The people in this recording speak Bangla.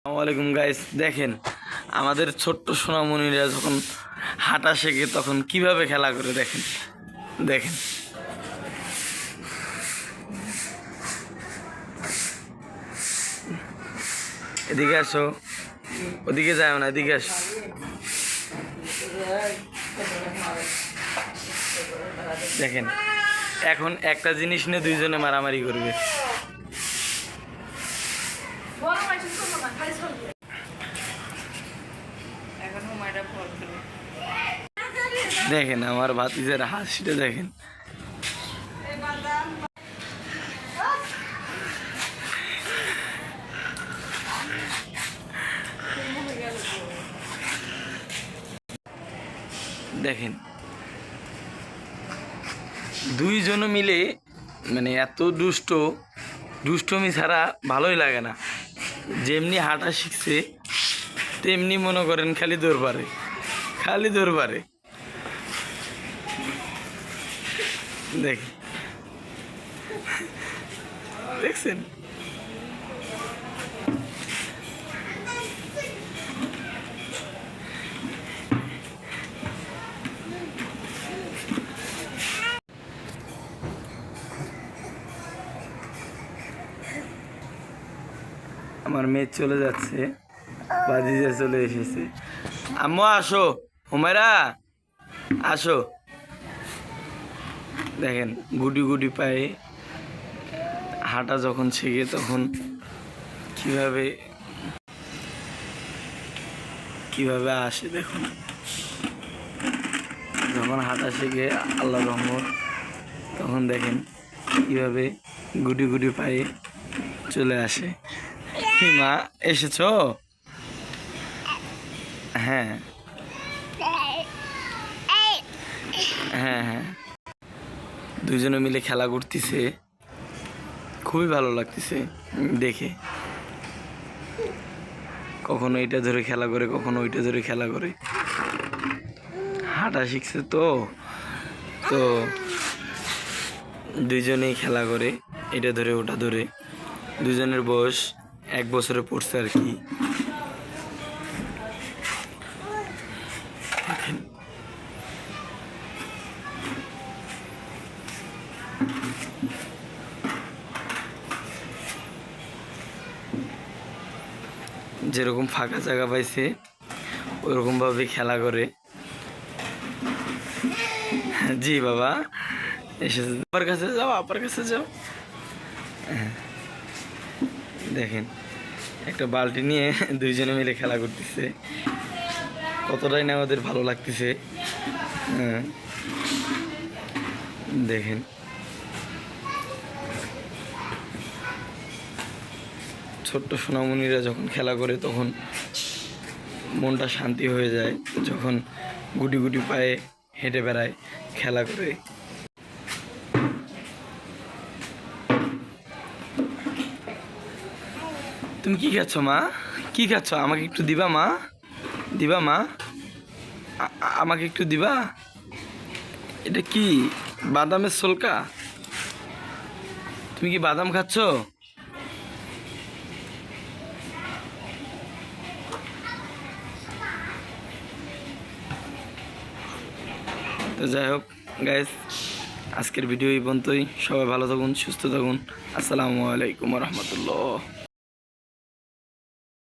আসসালামাইকুম গাইস, দেখেন আমাদের ছোট্ট সোনামণিরা যখন হাঁটা শেখে তখন কিভাবে খেলা করে। দেখেন দেখেন এদিকে আসো, ওদিকে যাও না, এদিকে আসো। দেখেন এখন একটা জিনিস নিয়ে দুইজনে মারামারি করবে। দেখেন আমার ভাতিজার হাসিটা দেখেন। দেখেন দুইজন মিলে মানে এত দুষ্টমি ছাড়া ভালোই লাগে না। যেমনি হাঁটা শিখছে তেমনি মনে করেন খালি দৌড় পারে। দেখছেন আমার মেয়ে চলে যাচ্ছে, বাজিজা চলে এসেছে। আম্মু আসো, হুমায়রা আসো। দেখেন গুটি গুটি পায়ে হাঁটা যখন শেখে তখন কিভাবে আসে। দেখুন যখন হাঁটা শেখে আল্লাহ রহমত, তখন দেখেন কিভাবে গুটি গুটি পায়ে চলে আসে। কি মা এসেছো? হ্যাঁ হ্যাঁ হ্যাঁ, দুজনে মিলে খেলা করতেছে, খুবই ভালো লাগতেছে দেখে। কখনো এটা ধরে খেলা করে, কখনো ওইটা ধরে খেলা করে। হাঁটা শিখছে তো দুইজনেই খেলা করে, এটা ধরে ওটা ধরে। দুজনের বয়স 1 বছরে পড়ছে আর কি। যেরকম ফাঁকা জায়গা পাইছে ওরকমভাবে খেলা করে। জি বাবা এসেছে, আপার কাছে যাও, আপার কাছে যাও। দেখেন একটা বালতি নিয়ে দুইজনে মিলে খেলা করতেছে, কতটাই না ওদের ভালো লাগতেছে। দেখেন ছোট্ট সোনামণিরা যখন খেলা করে তখন মনটা শান্তি হয়ে যায়, যখন গুটি গুটি পায়ে হেঁটে বেড়ায়, খেলা করে। তুমি কি খাচ্ছ মা? কি খাচ্ছ? আমাকে একটু দিবা মা? দিবা মা? আমাকে একটু দিবা? এটা কি বাদামের ছোলকা? তুমি কি বাদাম খাচ্ছ? তো যাই হোক গাইস, আজকের ভিডিও এই পর্যন্তই। সবাই ভালো থাকুন, সুস্থ থাকুন। আসসালামু আলাইকুম রহমতুল্লাহ।